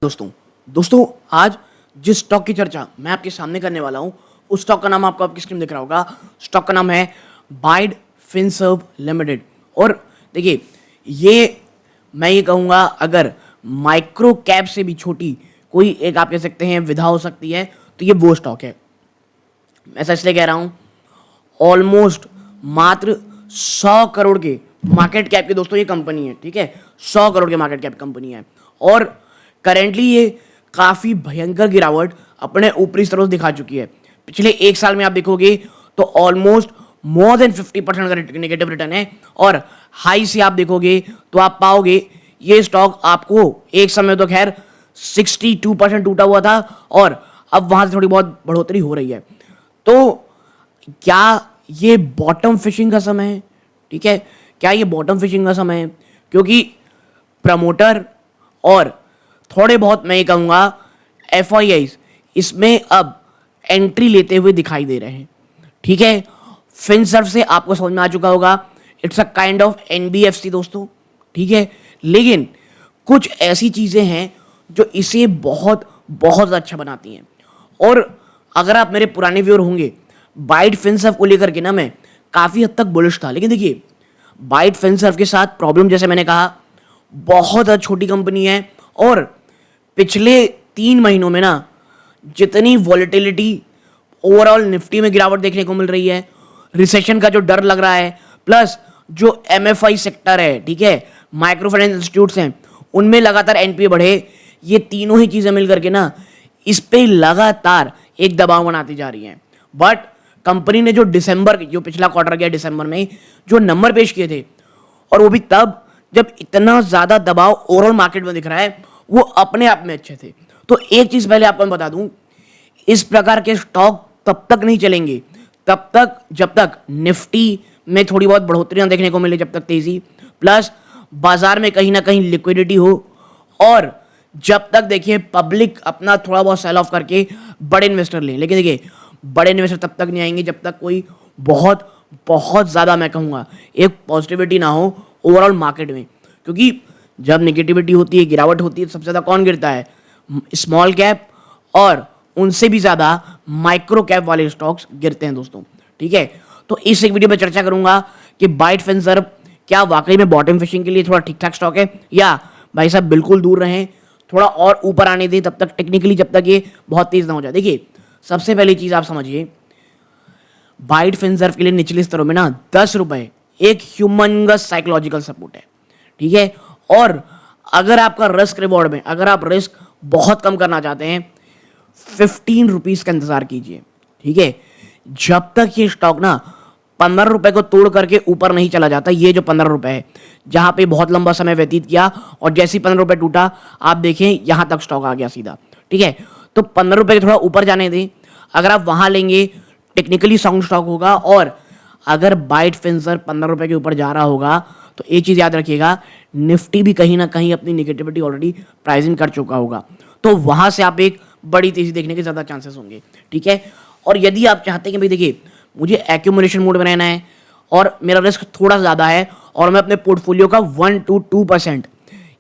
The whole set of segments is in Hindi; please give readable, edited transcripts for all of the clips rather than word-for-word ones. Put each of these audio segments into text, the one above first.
दोस्तों दोस्तों आज जिस स्टॉक की चर्चा मैं आपके सामने करने वाला हूं उस स्टॉक का नाम आपको आपकी स्क्रीन दिख रहा होगा। स्टॉक का नाम है बाइट फिनसर्व लिमिटेड। और देखिए, ये मैं ये कहूँगा, अगर माइक्रो कैप से भी छोटी कोई एक आप कह सकते हैं विधा हो सकती है तो ये वो स्टॉक है। मैं ऐसा इसलिए कह रहा हूँ, ऑलमोस्ट मात्र 100 करोड़ के मार्केट कैप की दोस्तों ये कंपनी है। ठीक है, 100 करोड़ के मार्केट कैप कंपनी है और करेंटली ये काफ़ी भयंकर गिरावट अपने ऊपरी स्तरों से दिखा चुकी है। पिछले एक साल में आप देखोगे तो ऑलमोस्ट मोर देन 50% का नेगेटिव रिटर्न है। और हाई से आप देखोगे तो आप पाओगे ये स्टॉक आपको एक समय तो खैर 62% टूटा हुआ था और अब वहां से थोड़ी बहुत बढ़ोतरी हो रही है। तो क्या ये बॉटम फिशिंग का समय है? ठीक है, क्या ये बॉटम फिशिंग का समय है? क्योंकि प्रमोटर और थोड़े बहुत मैं ये कहूँगा एफआईआईज इसमें अब एंट्री लेते हुए दिखाई दे रहे हैं। ठीक है, फिनसर्व से आपको समझ में आ चुका होगा, it's a kind of NBFC दोस्तों। ठीक है, लेकिन कुछ ऐसी चीज़ें हैं जो इसे बहुत बहुत अच्छा बनाती हैं। और अगर आप मेरे पुराने व्यूअर होंगे, बाइट फिनसर्व को लेकर के ना मैं काफ़ी हद तक बुलिश था। लेकिन देखिए, बाइट फिनसर्व के साथ प्रॉब्लम, जैसे मैंने कहा, बहुत छोटी कंपनी है और पिछले 3 महीनों में ना जितनी वॉलेटिलिटी ओवरऑल निफ्टी में गिरावट देखने को मिल रही है, रिसेशन का जो डर लग रहा है, प्लस जो एमएफआई सेक्टर है, ठीक है, माइक्रो फाइनेंस इंस्टीट्यूट्स हैं, उनमें लगातार एनपीए बढ़े, ये तीनों ही चीज़ें मिल करके ना इस पे लगातार एक दबाव बनाती जा रही हैं। बट कंपनी ने जो पिछला क्वार्टर गया दिसंबर में जो नंबर पेश किए थे, और वो भी तब जब इतना ज़्यादा दबाव ओवरऑल मार्केट में दिख रहा है, वो अपने आप में अच्छे थे। तो एक चीज़ पहले आपको मैं बता दूं, इस प्रकार के स्टॉक तब तक नहीं चलेंगे तब तक जब तक निफ्टी में थोड़ी बहुत बढ़ोतरियां देखने को मिले, जब तक तेजी, प्लस बाजार में कहीं ना कहीं लिक्विडिटी हो, और जब तक देखिए पब्लिक अपना थोड़ा बहुत सेल ऑफ करके बड़े इन्वेस्टर लें। लेकिन देखिए, बड़े इन्वेस्टर तब तक नहीं आएंगे जब तक कोई बहुत बहुत ज़्यादा, मैं कहूँगा, एक पॉजिटिविटी ना हो ओवरऑल मार्केट में। क्योंकि जब नेगेटिविटी होती है, गिरावट होती है, सबसे ज़्यादा कौन गिरता है? स्मॉल कैप, और उनसे भी ज़्यादा माइक्रो कैप वाले स्टॉक्स गिरते हैं दोस्तों। ठीक है, तो इस एक वीडियो में चर्चा करूंगा कि बाइट फिनसर्व क्या वाकई में बॉटम फिशिंग के लिए थोड़ा ठीक ठाक स्टॉक है, या भाई साहब बिल्कुल दूर रहें, थोड़ा और ऊपर आने दें तब तक, टेक्निकली जब तक ये बहुत तेज ना हो जाए। देखिए, सबसे पहली चीज़ आप समझिए, बाइट फिनसर्व के लिए निचले स्तरों में ना 10 रुपए एक ह्यूमंगस साइकोलॉजिकल सपोर्ट है। ठीक है, और अगर आपका रिस्क रिवॉर्ड में, अगर आप रिस्क बहुत कम करना चाहते हैं, 15 रुपीज़ का इंतजार कीजिए। ठीक है, जब तक ये स्टॉक ना 15 रुपए को तोड़ करके ऊपर नहीं चला जाता, ये जो 15 रुपए है जहां पे बहुत लंबा समय व्यतीत किया, और जैसे ही 15 रुपए टूटा, आप देखें यहां तक स्टॉक आ गया सीधा। ठीक है, तो 15 रुपए के थोड़ा ऊपर जाने दें, अगर आप वहां लेंगे टेक्निकली साउंड स्टॉक होगा। और अगर बाइट फिनसर्व 15 रुपए के ऊपर जा रहा होगा तो एक चीज़ याद रखिएगा, निफ्टी भी कहीं ना कहीं अपनी निगेटिविटी ऑलरेडी प्राइसिंग कर चुका होगा, तो वहां से आप एक बड़ी तेजी देखने के ज़्यादा चांसेस होंगे। ठीक है, और यदि आप चाहते हैं कि भाई देखिए, मुझे एक्यूमुलेशन मोड में रहना है और मेरा रिस्क थोड़ा ज़्यादा है, और मैं अपने पोर्टफोलियो का 1 to 2%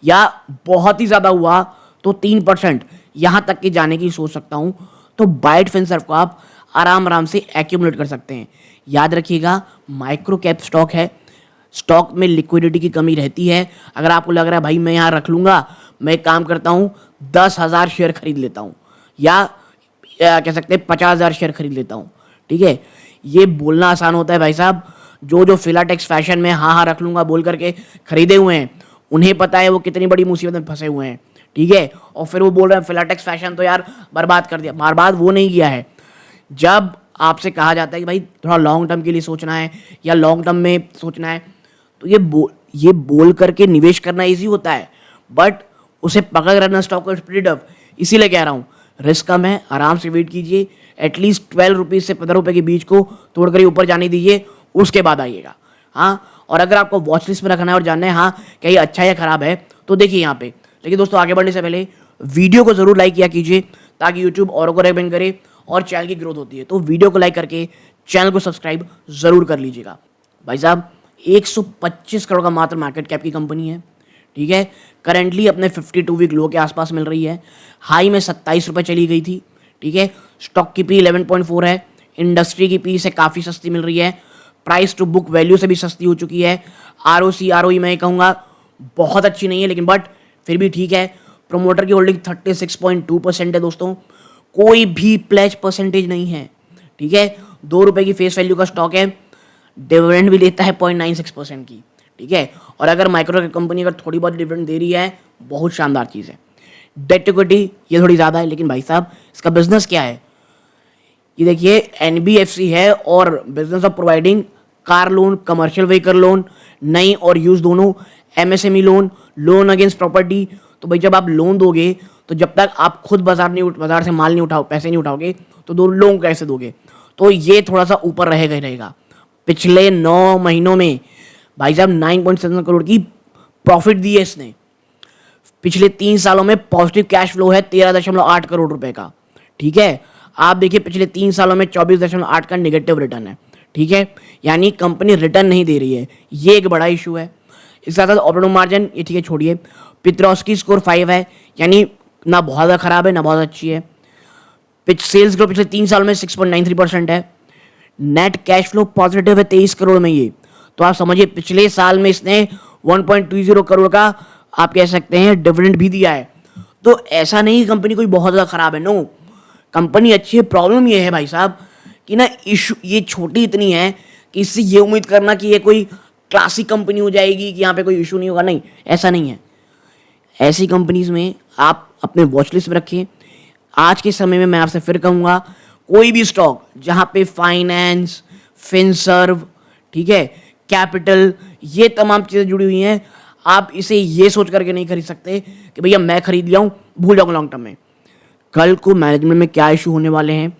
या बहुत ही ज़्यादा हुआ तो 3% यहाँ तक के जाने की सोच सकता हूँ, तो बाइट फिनसर्व को आप आराम आराम से एक्यूमुलेट कर सकते हैं। याद रखिएगा, माइक्रो कैप स्टॉक है, स्टॉक में लिक्विडिटी की कमी रहती है। अगर आपको लग रहा है भाई मैं यहाँ रख लूँगा, मैं एक काम करता हूँ 10,000 शेयर खरीद लेता हूँ, या कह सकते हैं 50,000 शेयर खरीद लेता हूँ। ठीक है, ये बोलना आसान होता है भाई साहब, जो फिलाटेक्स फैशन में हाँ हाँ रख लूँगा बोल करके खरीदे हुए हैं, उन्हें पता है वो कितनी बड़ी मुसीबत में फंसे हुए हैं। ठीक है, और फिर वो बोल रहे हैं फिलाटेक्स फैशन तो यार बर्बाद कर दिया। बर्बाद वो नहीं किया है। जब आपसे कहा जाता है कि भाई थोड़ा लॉन्ग टर्म के लिए सोचना है या लॉन्ग टर्म में सोचना है, तो ये बोल करके निवेश करना इजी होता है, बट उसे पकड़ रहना स्टॉक को प्रीटी टफ। इसीलिए कह रहा हूँ, रिस्क कम है, आराम से वेट कीजिए, एटलीस्ट 12 रुपीज़ से 15 रुपये के बीच को तोड़ कर ऊपर जाने दीजिए, उसके बाद आइएगा। हाँ, और अगर आपको वॉच लिस्ट में रखना है और जानना है हाँ क्या ये अच्छा या खराब है, तो देखिए यहाँ पे। लेकिन दोस्तों, आगे बढ़ने से पहले वीडियो को जरूर लाइक किया कीजिए, ताकि यूट्यूब औरों को रेकमेंड करे और चैनल की ग्रोथ होती है। तो वीडियो को लाइक करके चैनल को सब्सक्राइब जरूर कर लीजिएगा। भाई साहब, 125 करोड़ का मात्र मार्केट कैप की कंपनी है। ठीक है, करंटली अपने 52 वीक लो के आसपास मिल रही है, हाई में 27 रुपये चली गई थी, ठीक है। स्टॉक की पी 11.4 है, इंडस्ट्री की पी से काफ़ी सस्ती मिल रही है, प्राइस टू बुक वैल्यू से भी सस्ती हो चुकी है, ROC ROE मैं कहूँगा बहुत अच्छी नहीं है, लेकिन बट फिर भी ठीक है। प्रोमोटर की होल्डिंग 36.2% है दोस्तों, कोई भी प्लेज परसेंटेज नहीं है, ठीक है। 2 रुपये की फेस वैल्यू का स्टॉक है, डिविडेंड भी देता है 0.96% की, ठीक है। और अगर माइक्रो कंपनी अगर थोड़ी बहुत डिविडेंड दे रही है, बहुत शानदार चीज़ है। डेट इक्विटी ये थोड़ी ज़्यादा है, लेकिन भाई साहब इसका बिजनेस क्या है, ये देखिए NBFC है और business of providing car loan, commercial vehicle loan, नई और यूज दोनों, MSME loan, loan against property. तो भाई जब आप लोन दोगे तो जब तक आप खुद बाजार से माल नहीं उठाओ, पैसे नहीं उठाओगे, तो दो लोन कैसे दोगे, तो ये थोड़ा सा ऊपर रहेगा ही रहेगा। पिछले 9 महीनों में भाई साहब 9.7 करोड़ की प्रॉफिट दी है इसने, पिछले 3 सालों में पॉजिटिव कैश फ्लो है 13.8 करोड़ रुपए का, ठीक है। आप देखिए पिछले 3 सालों में 24.8 का नेगेटिव रिटर्न है, ठीक है, यानी कंपनी रिटर्न नहीं दे रही है, ये एक बड़ा इशू है। इसके साथ साथ ऑपरेटिंग मार्जिन ये ठीक है छोड़िए, पित्रोस्की स्कोर 5 है, यानी ना बहुत ज़्यादा खराब है ना बहुत अच्छी है। सेल्स ग्रोथ पिछले 3 साल में 6.93% है, नेट कैश फ्लो पॉजिटिव है 23 करोड़ में ये, तो आप समझिए पिछले साल में इसने 1.20 करोड़ का आप कह सकते हैं डिविडेंड भी दिया है। तो ऐसा नहीं कंपनी कोई बहुत ज़्यादा खराब है, नो, कंपनी अच्छी है। प्रॉब्लम ये है भाई साहब कि ना इशू ये छोटी इतनी है कि इससे ये उम्मीद करना कि ये कोई क्लासिक कंपनी हो जाएगी कि यहाँ पे कोई इशू नहीं होगा, नहीं, ऐसा नहीं है। ऐसी कंपनीज में आप अपने वॉच लिस्ट में रखें। आज के समय में मैं आपसे फिर कहूँगा, कोई भी स्टॉक जहाँ पे फाइनेंस, फिनसर्व, ठीक है, कैपिटल, ये तमाम चीज़ें जुड़ी हुई हैं, आप इसे ये सोच करके नहीं खरीद सकते कि भैया मैं खरीद लिया हूँ, भूल जाऊँगा लॉन्ग टर्म में। कल को मैनेजमेंट में क्या इशू होने वाले हैं,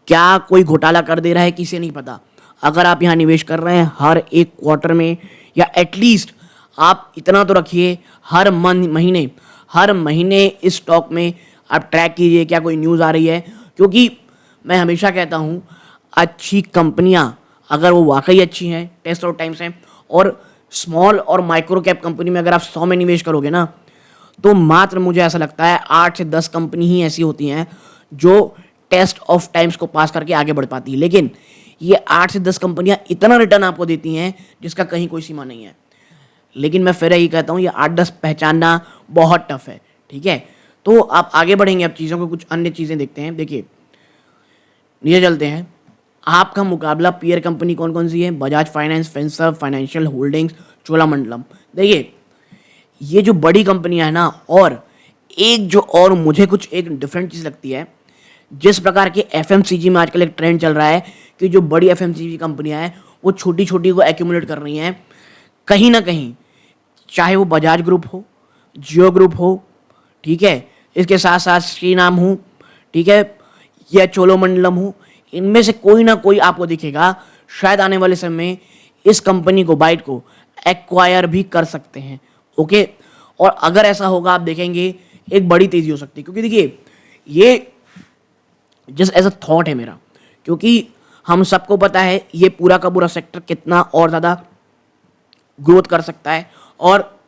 क्या कोई घोटाला कर दे रहा है, किसे नहीं पता। अगर आप यहाँ निवेश कर रहे हैं हर एक क्वार्टर में, या एटलीस्ट आप इतना तो रखिए हर महीने इस स्टॉक में आप ट्रैक कीजिए क्या कोई न्यूज़ आ रही है, क्योंकि मैं हमेशा कहता हूँ अच्छी कंपनियाँ अगर वो वाकई अच्छी हैं, टेस्ट आउट टाइम्स हैं, और स्मॉल और माइक्रो कैप कंपनी में अगर आप 100 में निवेश करोगे ना, तो मात्र मुझे ऐसा लगता है 8 से 10 कंपनी ही ऐसी होती हैं जो टेस्ट ऑफ टाइम्स को पास करके आगे बढ़ पाती है। लेकिन ये 8 से 10 कंपनियां इतना रिटर्न आपको देती हैं जिसका कहीं कोई सीमा नहीं है। लेकिन मैं फिर यही कहता हूँ ये 8-10 पहचानना बहुत टफ है, ठीक है। तो आप आगे बढ़ेंगे, अब चीज़ों को कुछ अन्य चीज़ें देखते हैं। देखिए नीचे चलते हैं, आपका मुकाबला पीयर कंपनी कौन कौन सी है, Bajaj finance, Finserv financial holdings, Cholamandalam. देखिए ये जो बड़ी कंपनियां है ना, और एक जो और मुझे कुछ एक डिफरेंट चीज़ लगती है, जिस प्रकार के FMCG में आजकल एक ट्रेंड चल रहा है कि जो बड़ी FMCG कंपनियां हैं वो छोटी छोटी को एक्यूमुलेट कर रही हैं कहीं ना कहीं, चाहे वो बजाज ग्रुप हो, जियो ग्रुप हो, ठीक है, इसके साथ साथ श्रीनाम हो, ठीक है, या चोलामंडलम हो, इनमें से कोई ना कोई आपको दिखेगा शायद आने वाले समय में इस कंपनी को, बाइट को एक्वायर भी कर सकते हैं, ओके। और अगर ऐसा होगा आप देखेंगे एक बड़ी तेजी हो सकती है, क्योंकि देखिए ये जस्ट एज अ थॉट है मेरा, क्योंकि हम सबको पता है ये पूरा का पूरा सेक्टर कितना और ज़्यादा ग्रोथ कर सकता है, और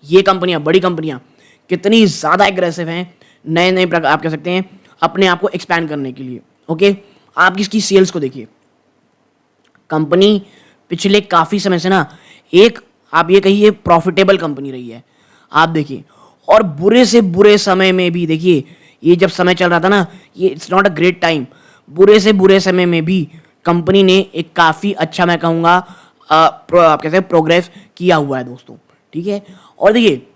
ये कंपनियां, बड़ी कंपनियां कितनी ज़्यादा एग्रेसिव हैं नए नए प्रकार आप कह सकते हैं अपने आप को एक्सपैंड करने के लिए, ओके। आप इसकी सेल्स को देखिए, कंपनी पिछले काफ़ी समय से ना एक आप ये कहिए प्रॉफिटेबल कंपनी रही है, आप देखिए। और बुरे से बुरे समय में भी देखिए, ये जब समय चल रहा था ना, ये it's not a great time, बुरे से बुरे समय में भी कंपनी ने एक काफ़ी अच्छा, मैं कहूँगा आप कहते हैं प्रोग्रेस किया हुआ है दोस्तों, ठीक है। और देखिए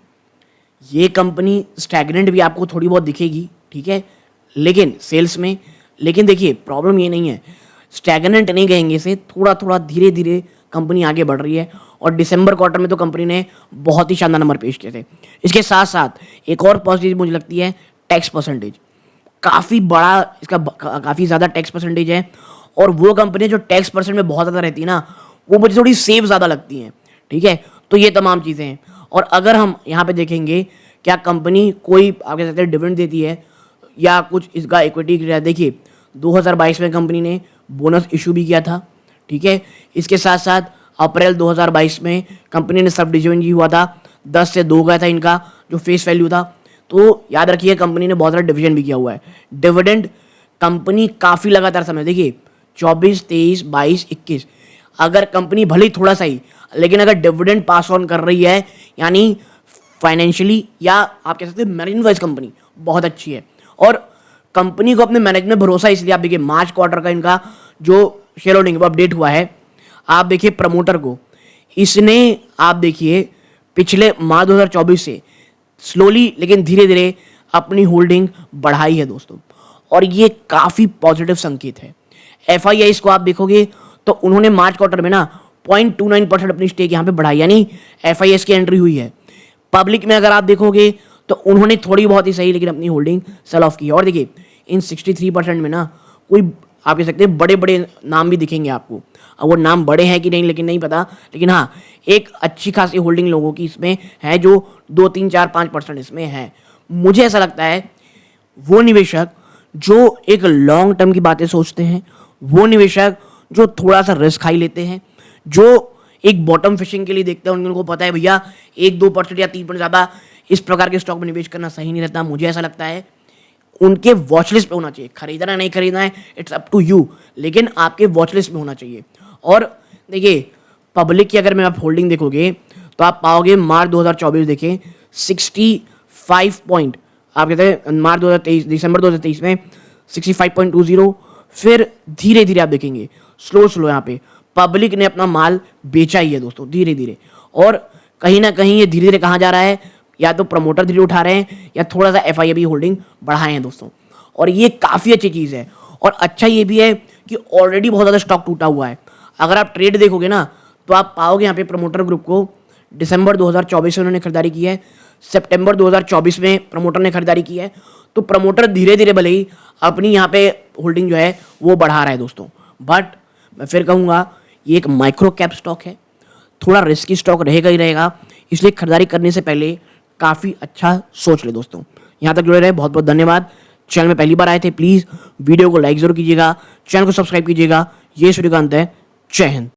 ये कंपनी स्टैग्नेंट भी आपको थोड़ी बहुत दिखेगी, ठीक है, लेकिन सेल्स में, लेकिन देखिए प्रॉब्लम ये नहीं है, स्टैग्नेंट नहीं कहेंगे इसे, थोड़ा थोड़ा धीरे धीरे कंपनी आगे बढ़ रही है, और दिसंबर क्वार्टर में तो कंपनी ने बहुत ही शानदार नंबर पेश किए थे। इसके साथ साथ एक और पॉजिटिव मुझे लगती है टैक्स परसेंटेज, काफ़ी बड़ा इसका काफ़ी ज़्यादा टैक्स परसेंटेज है, और वो कंपनी जो टैक्स परसेंट में बहुत ज़्यादा रहती है ना, वो मुझे थोड़ी सेफ ज़्यादा लगती हैं, ठीक है। तो ये तमाम चीज़ें हैं। और अगर हम यहाँ पे देखेंगे क्या कंपनी कोई आप कह सकते हैं डिविडेंड देती है या कुछ इसका इक्विटी, देखिए 2022 में कंपनी ने बोनस इशू भी किया था, ठीक है। इसके साथ साथ अप्रैल 2022 में कंपनी ने सब डिविडेंड भी हुआ था 10 से 2 गया था इनका जो फेस वैल्यू था। तो याद रखिए कंपनी ने बहुत सारा डिविजन भी किया हुआ है। डिविडेंड कंपनी काफ़ी लगातार समय, देखिए 24, 23, 22, 21, अगर कंपनी भले ही थोड़ा सा ही, लेकिन अगर डिविडेंड पास ऑन कर रही है, यानी फाइनेंशियली या आप कह सकते हैं मैनेजमेंट वाइज कंपनी बहुत अच्छी है। और कंपनी को अपने मैनेजमेंट में भरोसा, इसलिए आप देखिए मार्च क्वार्टर का इनका जो शेयर होल्डिंग वो अपडेट हुआ है, आप देखिए प्रमोटर को, इसने आप देखिए पिछले मार्च 2024 से स्लोली लेकिन धीरे धीरे अपनी होल्डिंग बढ़ाई है दोस्तों, और ये काफ़ी पॉजिटिव संकेत है। FIIs को आप देखोगे तो उन्होंने मार्च क्वार्टर में ना 0.29% अपनी स्टेक यहाँ पे बढ़ाई, यानी FIIs की एंट्री हुई है। पब्लिक में अगर आप देखोगे तो उन्होंने थोड़ी बहुत ही सही लेकिन अपनी होल्डिंग सेल ऑफ की है। और देखिए इन 63% में ना कोई आप कह सकते हैं बड़े बड़े नाम भी दिखेंगे आपको। अब वो नाम बड़े हैं कि नहीं लेकिन नहीं पता, लेकिन हाँ एक अच्छी खासी होल्डिंग लोगों की इसमें है जो 2, 3, 4, 5% इसमें है। मुझे ऐसा लगता है वो निवेशक जो एक लॉन्ग टर्म की बातें सोचते हैं, वो निवेशक जो थोड़ा सा रिस्क हाई लेते हैं, जो एक बॉटम फिशिंग के लिए देखते हैं, उनको पता है भैया 1-2% या 3% ज़्यादा इस प्रकार के स्टॉक में निवेश करना सही नहीं रहता। मुझे ऐसा लगता है उनके वॉच लिस्ट पे होना चाहिए। खरीदना है नहीं खरीदना है इट्स अप टू यू, लेकिन आपके वॉच लिस्ट में होना चाहिए। और देखिए पब्लिक की अगर मैं आप होल्डिंग देखोगे तो आप पाओगे मार्च 2024 देखें 65 पॉइंट, आप कहते हैं मार्च 2023 दिसंबर 2023 में 65.20, फिर धीरे धीरे आप देखेंगे स्लो यहाँ पे पब्लिक ने अपना माल बेचा ही है दोस्तों धीरे धीरे। और कहीं ना कहीं ये धीरे धीरे कहाँ जा रहा है, या तो प्रमोटर धीरे उठा रहे हैं या थोड़ा सा FII होल्डिंग बढ़ाए हैं दोस्तों, और ये काफ़ी अच्छी चीज़ है। और अच्छा ये भी है कि ऑलरेडी बहुत ज़्यादा स्टॉक टूटा हुआ है। अगर आप ट्रेड देखोगे ना तो आप पाओगे यहाँ पे प्रमोटर ग्रुप को दिसंबर 2024 में उन्होंने खरीदारी की है, सितंबर 2024 में प्रमोटर ने खरीदारी की है। तो प्रमोटर धीरे धीरे भले ही अपनी यहाँ पे होल्डिंग जो है वो बढ़ा रहा है दोस्तों, बट मैं फिर कहूँगा ये एक माइक्रो कैप स्टॉक है, थोड़ा रिस्की स्टॉक रहेगा ही रहेगा, इसलिए खरीदारी करने से पहले काफ़ी अच्छा सोच ले दोस्तों। यहाँ तक जुड़े रहे बहुत बहुत धन्यवाद। चैनल में पहली बार आए थे प्लीज़ वीडियो को लाइक ज़रूर कीजिएगा, चैनल को सब्सक्राइब कीजिएगा। ये सूर्यकांत है, जय हिंद।